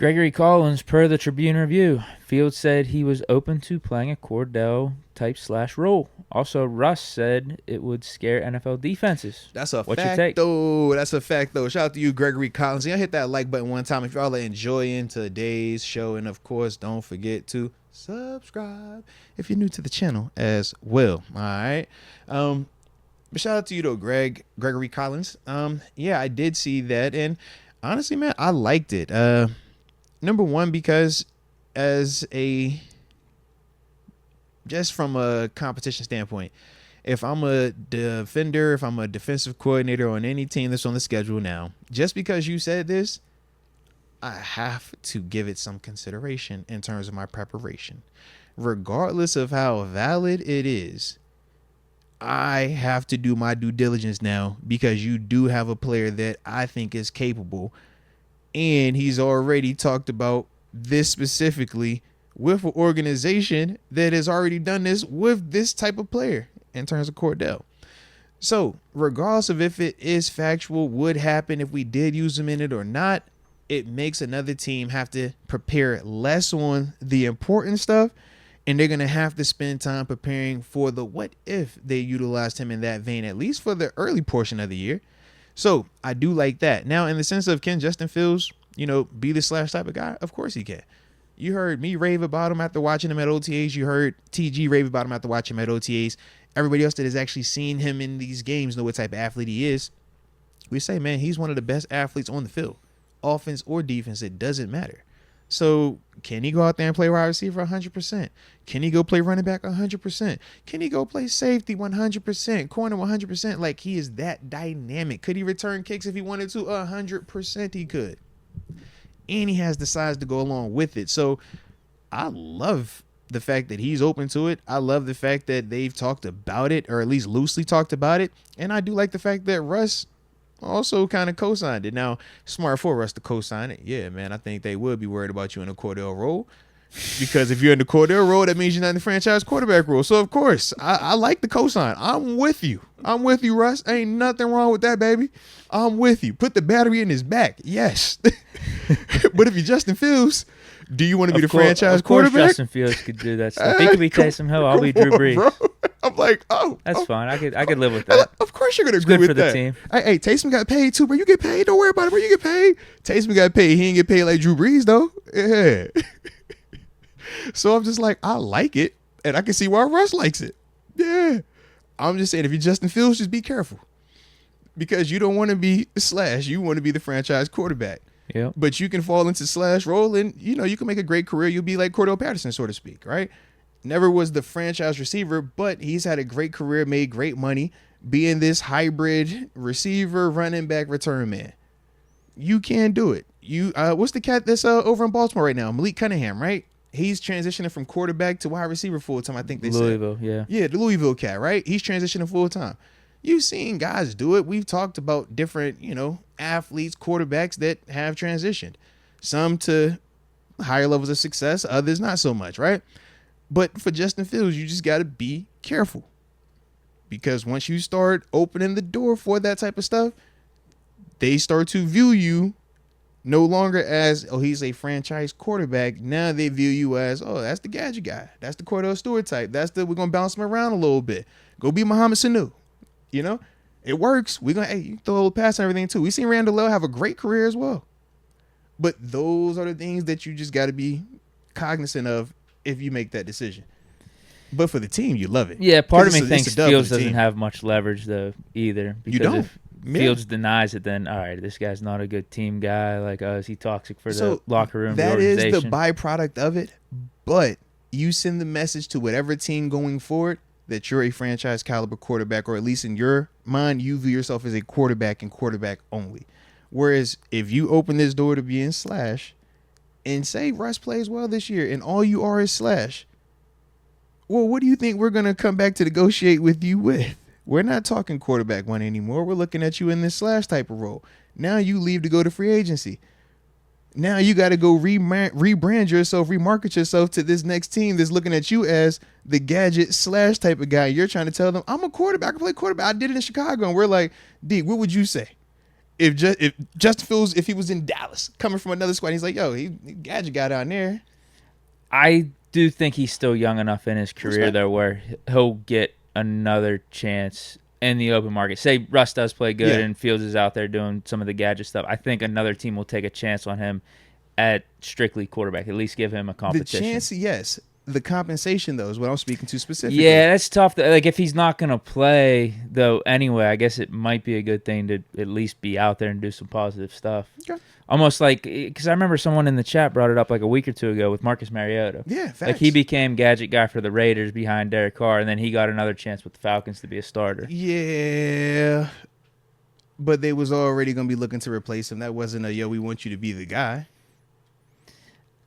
Gregory Collins, per the Tribune Review, Fields said he was open to playing a Kordell type / role. Also, Russ said it would scare NFL defenses. That's a What's your fact, take? though. That's a fact, though. Shout out to you, Gregory Collins. Y'all hit that like button one time if y'all are enjoying today's show. And, of course, don't forget to subscribe if you're new to the channel as well. All right. But shout out to you, though, Gregory Collins. Yeah, I did see that. And, honestly, man, I liked it. Number one, because just from a competition standpoint, if I'm a defender, if I'm a defensive coordinator on any team that's on the schedule now, just because you said this, I have to give it some consideration in terms of my preparation. Regardless of how valid it is, I have to do my due diligence now, because you do have a player that I think is capable. And he's already talked about this specifically with an organization that has already done this with this type of player in terms of Kordell. So regardless of if it is factual, would happen if we did use him in it or not, it makes another team have to prepare less on the important stuff. And they're going to have to spend time preparing for the what if they utilized him in that vein, at least for the early portion of the year. So I do like that. Now, in the sense of, can Justin Fields, be the slash type of guy? Of course he can. You heard me rave about him after watching him at OTAs. You heard TG rave about him after watching him at OTAs. Everybody else that has actually seen him in these games know what type of athlete he is. We say, man, he's one of the best athletes on the field. Offense or defense, it doesn't matter. So can he go out there and play wide receiver 100%? Can he go play running back 100%? Can he go play safety 100%? Corner 100%? Like, he is that dynamic. Could he return kicks if he wanted to? 100% he could. And he has the size to go along with it. So I love the fact that he's open to it. I love the fact that they've talked about it, or at least loosely talked about it. And I do like the fact that Russ also kind of co-signed it. Now, smart for Russ to co-sign it. Yeah, man, I think they would be worried about you in a Kordell role. Because if you're in the Kordell role, that means you're not in the franchise quarterback role. So, of course, I like the co-sign. I'm with you. I'm with you, Russ. Ain't nothing wrong with that, baby. I'm with you. Put the battery in his back. Yes. But if you're Justin Fields, do you want to be the franchise quarterback? Of course Justin Fields could do that stuff. He could be Taysom Hill. I'll be Drew Brees. Bro. I'm like, that's fine. I could live with that. Of course you're gonna agree with that. Good for the team. Hey, Taysom got paid too, bro. You get paid. Don't worry about it, bro. You get paid. Taysom got paid. He ain't get paid like Drew Brees though. Yeah. So I'm just like, I like it, and I can see why Russ likes it. Yeah. I'm just saying, if you're Justin Fields, just be careful, because you don't want to be slash. You want to be the franchise quarterback. Yeah. But you can fall into slash role, and you can make a great career. You'll be like Cordell Patterson, so to speak, right? Never was the franchise receiver, but he's had a great career, made great money, being this hybrid receiver, running back, return man. You can do it. What's the cat that's over in Baltimore right now? Malik Cunningham, right? He's transitioning from quarterback to wide receiver full time, I think they Louisville, said. yeah. Yeah, the Louisville cat, right? He's transitioning full time. You've seen guys do it. We've talked about different, athletes, quarterbacks that have transitioned. Some to higher levels of success, others not so much, right? But for Justin Fields, you just got to be careful, because once you start opening the door for that type of stuff, they start to view you no longer as, oh, he's a franchise quarterback. Now they view you as, oh, that's the gadget guy. That's the Kordell Stewart type. We're going to bounce him around a little bit. Go be Muhammad Sanu. It works. We're going to, you throw a little pass and everything too. We've seen Randall Lell have a great career as well. But those are the things that you just got to be cognizant of if you make that decision. But for the team, you love it. Yeah, part of me thinks Fields doesn't have much leverage, though, either. Because you don't? If Fields denies it, then, all right, this guy's not a good team guy. Like, is he toxic for the locker room, the organization? That is the byproduct of it. But you send the message to whatever team going forward that you're a franchise caliber quarterback, or at least in your mind, you view yourself as a quarterback and quarterback only. Whereas if you open this door to being slash, and say Russ plays well this year, and all you are is slash, well, what do you think we're going to come back to negotiate with you with? We're not talking quarterback one anymore. We're looking at you in this slash type of role. Now you leave to go to free agency. Now you got to go rebrand yourself, remarket yourself to this next team that's looking at you as the gadget slash type of guy. You're trying to tell them, I'm a quarterback. I can play quarterback. I did it in Chicago. And we're like, Deke, what would you say if Justin Fields, if he was in Dallas, coming from another squad, he's like, yo, he Gadget got down there. I do think he's still young enough in his career, Respect. though, where he'll get another chance in the open market. Say Russ does play good Yeah. and Fields is out there doing some of the gadget stuff. I think another team will take a chance on him at strictly quarterback, at least give him a The competition. chance, yes. The compensation, though, is what I'm speaking to specifically. Yeah, that's tough. Like, if he's not going to play, though, anyway, I guess it might be a good thing to at least be out there and do some positive stuff. Okay. Almost like, because I remember someone in the chat brought it up like a week or two ago with Marcus Mariota. Yeah, facts. Like, he became gadget guy for the Raiders behind Derek Carr, and then he got another chance with the Falcons to be a starter. Yeah. But they was already going to be looking to replace him. That wasn't a, yo, we want you to be the guy.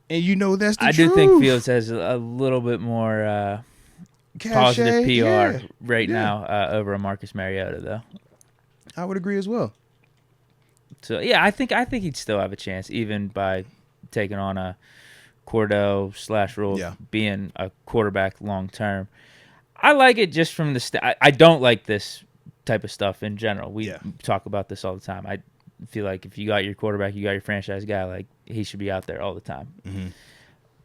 And you know that's the I truth. do think Fields has a little bit more positive PR right now over a Marcus Mariota, though. I would agree as well. So yeah, I think he'd still have a chance, even by taking on a Kordell / role, being a quarterback long term. I like it just from the I don't like this type of stuff in general. We talk about this all the time. I feel like if you got your quarterback, you got your franchise guy, like he should be out there all the time. Mm-hmm.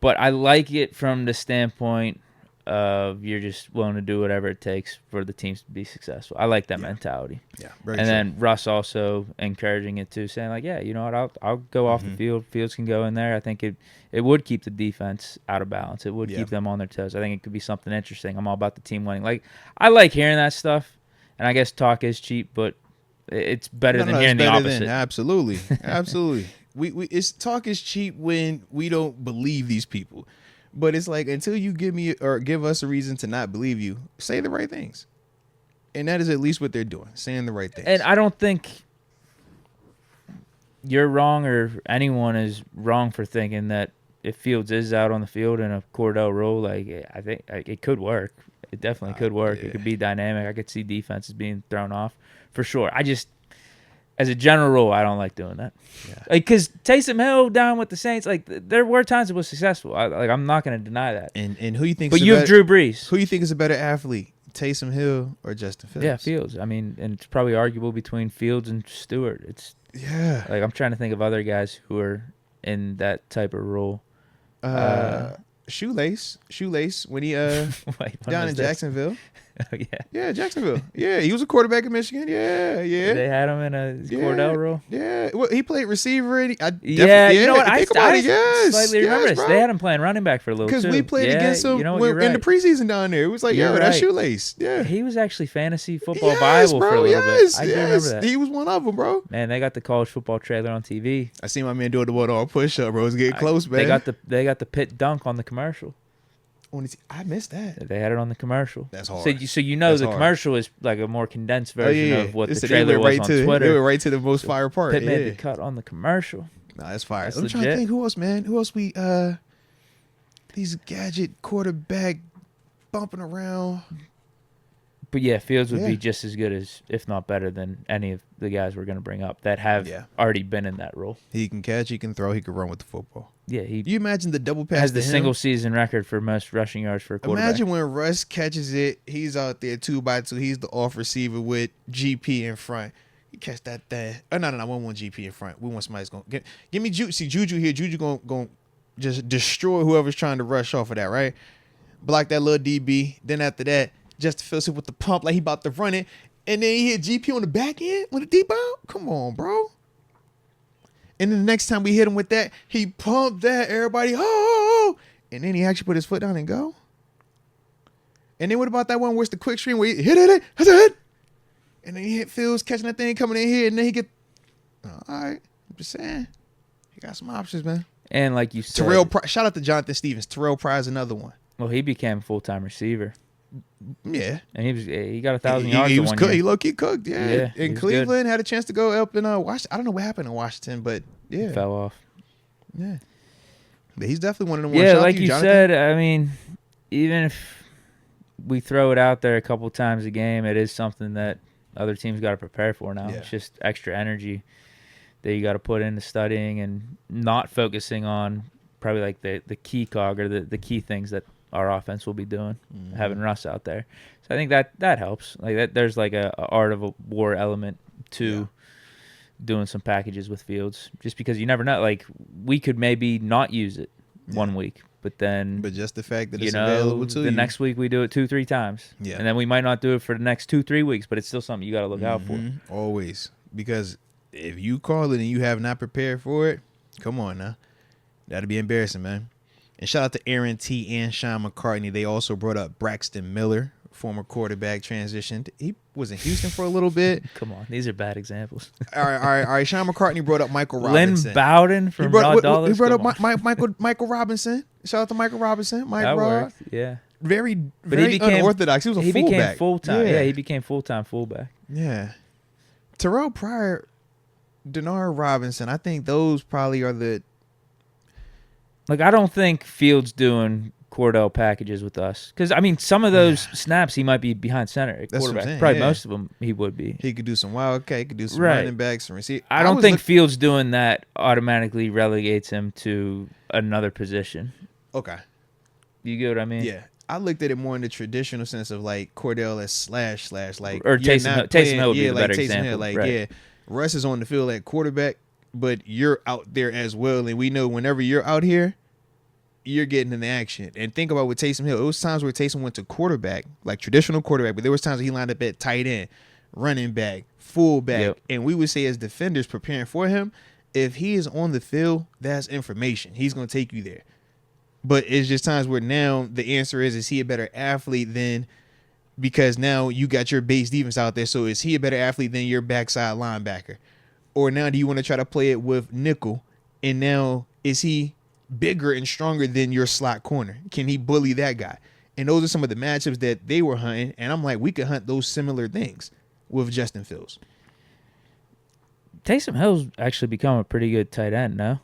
But I like it from the standpoint of you're just willing to do whatever it takes for the teams to be successful. I like that mentality. Yeah, and then Russ also encouraging it too, saying like, yeah, you know what, I'll go off the field. Fields can go in there. I think it would keep the defense out of balance. It would keep them on their toes. I think it could be something interesting. I'm all about the team winning. Like, I like hearing that stuff, and I guess talk is cheap, but it's better than hearing the opposite. Absolutely. It's talk is cheap when we don't believe these people. But it's like, until you give us a reason to not believe you, say the right things. And that is at least what they're doing, saying the right things. And I don't think you're wrong or anyone is wrong for thinking that if Fields is out on the field in a Kordell role, like, I think it could work. It definitely could work. Yeah. It could be dynamic. I could see defenses being thrown off for sure. I just, as a general rule, I don't like doing that. Yeah. Because Taysom Hill down with the Saints, like, there were times it was successful. I'm not going to deny that. And who you think? But you have Drew Brees. Who you think is a better athlete, Taysom Hill or Justin Fields? Yeah, Fields. I mean, and it's probably arguable between Fields and Stewart. It's like, I'm trying to think of other guys who are in that type of role. Shoelace when he down in Jacksonville. Oh, yeah, Jacksonville. Yeah, he was a quarterback in Michigan. Yeah. They had him in a Kordell role. Yeah, well, he played receiver. And you know what? I slightly remember this. Bro. They had him playing running back for a little too. Because we played against him in the preseason down there. It was like, that's Shoelace. Yeah, he was actually fantasy football Bible for a little bit. I do remember that. He was one of them, bro. Man, they got the college football trailer on TV. I seen my man doing the one-arm push-up, bro. It's getting close, man. They got the pit dunk on the commercial. I missed that. They had it on the commercial. That's hard. So you know the commercial is like a more condensed version of what the trailer was on Twitter. They went right to the most fire part. Pitt made the cut on the commercial. Nah, that's fire. That's I'm trying to think who else, man. Who else we these gadget quarterback bumping around. But yeah, Fields would be just as good as, if not better than, any of the guys we're going to bring up that have already been in that role. He can catch, he can throw, he can run with the football. Yeah, you imagine the double pass has the single season record for most rushing yards for a quarterback. Imagine when Russ catches it, he's out there 2x2. He's the off receiver with GP in front. You catch that thing. Oh, no, we don't want GP in front. We want somebody's going to give me Juju. See, Juju here. Juju going to just destroy whoever's trying to rush off of that, right? Block that little DB. Then after that, Justin Fields with the pump like he about to run it. And then he hit GP on the back end with a deep out. Come on, bro. And then the next time we hit him with that, he pumped that. Everybody, oh. And then he actually put his foot down and go. And then what about that one where it's the quick stream where he hit it? That's a hit. And then he hit Fields catching that thing coming in here. And then he get, all right. I'm just saying. He got some options, man. And like you said. Shout out to Jonathan Stevens. Terrell Pryor's another one. Well, he became a full-time receiver. Yeah, and he got 1,000 yards. He was cooked. Year. He low-key cooked. Yeah, in Cleveland, had a chance to go up in Washington. I don't know what happened in Washington, but yeah, he fell off. Yeah, but he's definitely one of the ones. Yeah, like you said, I mean, even if we throw it out there a couple times a game, it is something that other teams got to prepare for now. Yeah. It's just extra energy that you got to put into studying and not focusing on probably like the key cog or the key things that our offense will be doing, having Russ out there. So I think that helps. Like that, there's like a art of a war element to doing some packages with Fields, just because you never know. Like, we could maybe not use it 1 week, but then But just the fact that it's available to the you. next week we do it 2-3 times, and then we might not do it for the next 2-3 weeks, but it's still something you got to look out for. Always, because if you call it and you have not prepared for it, come on now, that'd be embarrassing, man. And shout out to Aaron T and Sean McCartney. They also brought up Braxton Miller, former quarterback, transitioned. He was in Houston for a little bit. Come on, these are bad examples. All right. Sean McCartney brought up Michael Robinson. Lynn Bowden from Raw Dollars. He brought up Michael Robinson. Shout out to Michael Robinson. That worked, yeah. Very unorthodox. He was a fullback. He became full-time. Yeah, he became full-time fullback. Yeah. Terrell Pryor, Denard Robinson, I think those probably are the... Like, I don't think Fields doing Kordell packages with us. Because, I mean, some of those snaps he might be behind center at quarterback. Probably most of them he would be. He could do some wildcat. He could do some running backs, some receiver. I don't think Fields doing that automatically relegates him to another position. Okay. You get what I mean? Yeah. I looked at it more in the traditional sense of, like, Kordell as slash. Like, or Taysom Hill would be the better example. Hill, like, Russ is on the field at quarterback, but you're out there as well. And we know whenever you're out here, you're getting in the action. And think about with Taysom Hill. It was times where Taysom went to quarterback, like traditional quarterback, but there was times where he lined up at tight end, running back, fullback. And we would say as defenders preparing for him, if he is on the field, that's information. He's going to take you there. But it's just times where now the answer is he a better athlete than, because now you got your base defense out there. So is he a better athlete than your backside linebacker? Or now do you want to try to play it with nickel? And now is he bigger and stronger than your slot corner? Can he bully that guy? And those are some of the matchups that they were hunting. And I'm like, we could hunt those similar things with Justin Fields. Taysom Hill's actually become a pretty good tight end now.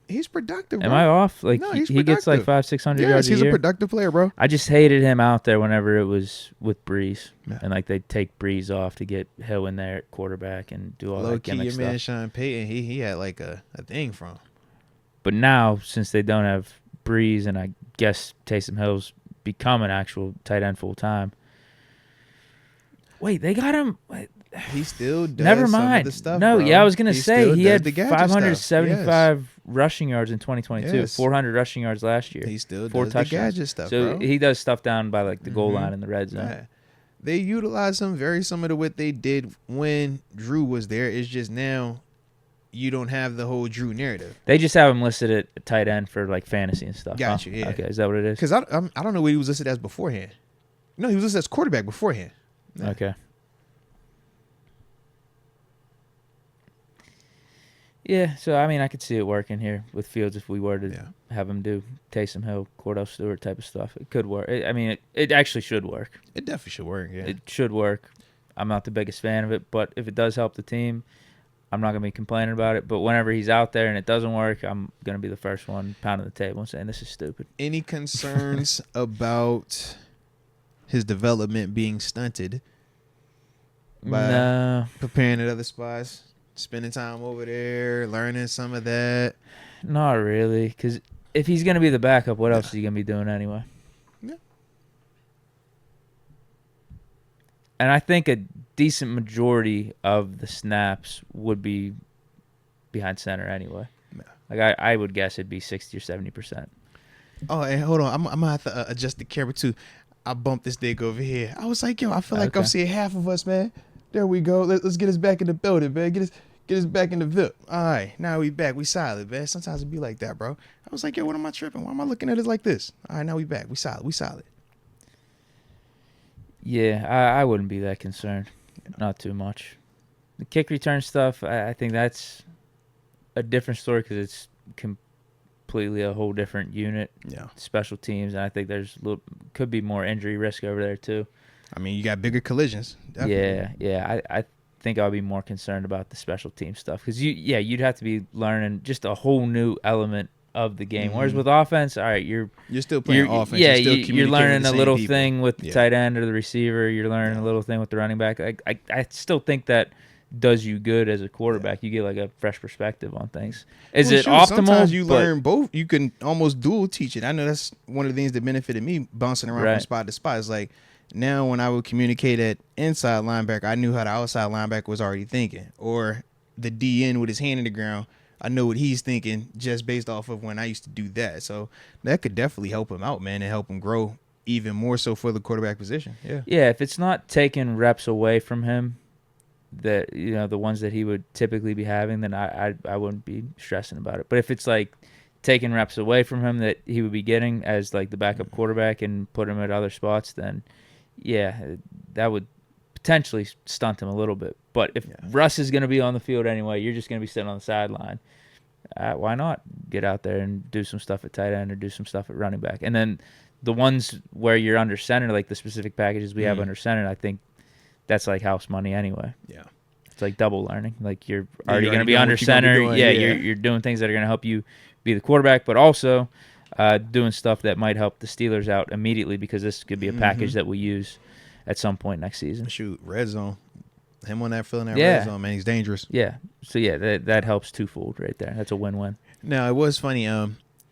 He's productive, bro. Am I off? Like, no, he gets like 500-600 yards a year. He's a productive player, bro. I just hated him out there whenever it was with Breeze. Yeah. And, like, they'd take Breeze off to get Hill in there at quarterback and do all that gimmick stuff. Low-key, your man Sean Payton, he had, like, a thing from him. But now, since they don't have Breeze, and I guess Taysom Hill's become an actual tight end full-time. Wait, they got him... He still does Never mind. Some of the stuff, no, bro. Yeah, I was going to say he had 575 yes. rushing yards in 2022, yes. 400 rushing yards last year. He still 4 does touchdowns. the gadget stuff, so bro. he does stuff down by like the goal line in the red zone. Yeah. They utilize him very similar to what they did when Drew was there. It's just now you don't have the whole Drew narrative. They just have him listed at tight end for like fantasy and stuff. Gotcha, yeah. Okay, is that what it is? Because I don't know what he was listed as beforehand. No, he was listed as quarterback beforehand. Yeah. Okay. Yeah, so, I mean, I could see it working here with Fields if we were to have him do Taysom Hill, Kordell Stewart type of stuff. It could work. It actually should work. It definitely should work, yeah. It should work. I'm not the biggest fan of it, but if it does help the team, I'm not going to be complaining about it. But whenever he's out there and it doesn't work, I'm going to be the first one pounding the table and saying this is stupid. Any concerns about his development being stunted by preparing at other spots? Spending time over there, learning some of that. Not really, because if he's going to be the backup, what else is he going to be doing anyway? Yeah. And I think a decent majority of the snaps would be behind center anyway. Yeah. Like I would guess it'd be 60 or 70%. Oh, and hold on. I'm going to have to adjust the camera too. I bumped this Deke over here. I was like, yo, I feel like I'm seeing half of us, man. There we go. Let's get us back in the building, man. Get us back in the VIP. All right, now we back. We solid, man. Sometimes it be like that, bro. I was like, yo, what am I tripping? Why am I looking at it like this? All right, now we back. We solid. Yeah, I wouldn't be that concerned. Not too much. The kick return stuff, I think that's a different story because it's completely a whole different unit. Yeah. Special teams, and I think could be more injury risk over there too. I mean, you got bigger collisions. Definitely. Yeah. I think I'll be more concerned about the special team stuff because you'd have to be learning just a whole new element of the game. Whereas with offense, all right, you're still playing offense. Yeah, you're learning a little thing with the tight end or the receiver. You're learning a little thing with the running back. I still think that does you good as a quarterback. You get like a fresh perspective on things. Is it optimal? Sometimes you learn both. You can almost dual teach it. I know that's one of the things that benefited me bouncing around from spot to spot. It's like, now when I would communicate at inside linebacker, I knew how the outside linebacker was already thinking. Or the DN with his hand in the ground, I know what he's thinking just based off of when I used to do that. So that could definitely help him out, man, and help him grow even more so for the quarterback position. Yeah. Yeah, if it's not taking reps away from him, that the ones that he would typically be having, then I wouldn't be stressing about it. But if it's like taking reps away from him that he would be getting as like the backup quarterback and put him at other spots, then yeah, that would potentially stunt him a little bit. But if Russ is going to be on the field anyway, you're just going to be sitting on the sideline. Why not get out there and do some stuff at tight end or do some stuff at running back? And then the ones where you're under center, like the specific packages we have under center, I think that's like house money anyway. Yeah. It's like double learning. Like you're already going to be under center. You're doing things that are going to help you be the quarterback, but also doing stuff that might help the Steelers out immediately, because this could be a package that we use at some point next season. Shoot, red zone. Him on that filling that red zone, man, he's dangerous. Yeah. So that helps twofold right there. That's a win-win. Now, it was funny.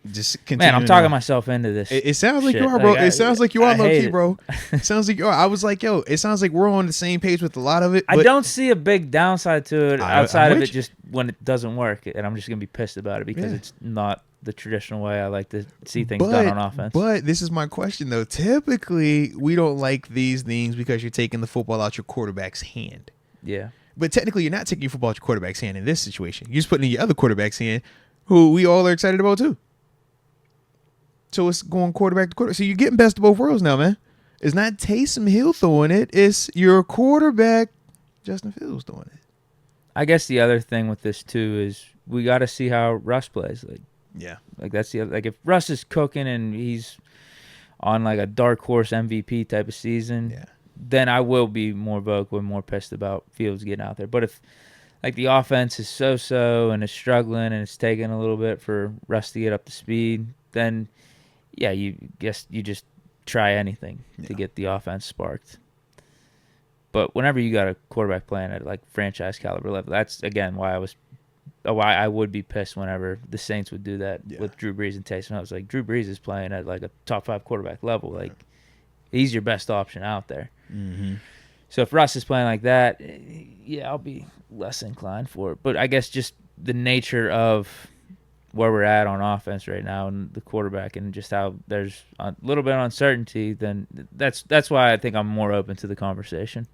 Just man, I'm talking myself into this. It sounds like you are, bro. It sounds like you are, low key, bro. It sounds like you are. I was like, yo, it sounds like we're on the same page with a lot of it. I don't see a big downside to it outside of it just when it doesn't work, and I'm just gonna be pissed about it because it's not the traditional way I like to see things done on offense. But this is my question though. Typically, we don't like these things because you're taking the football out your quarterback's hand. Yeah. But technically, you're not taking your football out your quarterback's hand in this situation. You're just putting it in your other quarterback's hand, who we all are excited about too. So it's going quarterback to quarterback. So you're getting best of both worlds now, man. It's not Taysom Hill throwing it. It's your quarterback, Justin Fields, throwing it. I guess the other thing with this too is we got to see how Russ plays. Like that's the other, like if Russ is cooking and he's on like a dark horse MVP type of season, then I will be more vocal and more pissed about Fields getting out there. But if like the offense is so-so and is struggling and it's taking a little bit for Russ to get up to speed, then you just try anything to get the offense sparked. But whenever you got a quarterback playing at like franchise caliber level, that's again why I would be pissed whenever the Saints would do that with Drew Brees and Taysom. I was like, Drew Brees is playing at like a top 5 quarterback level. Like he's your best option out there. Mm-hmm. So if Russ is playing like that, I'll be less inclined for it. But I guess just the nature of where we're at on offense right now and the quarterback and just how there's a little bit of uncertainty, then that's why I think I'm more open to the conversation.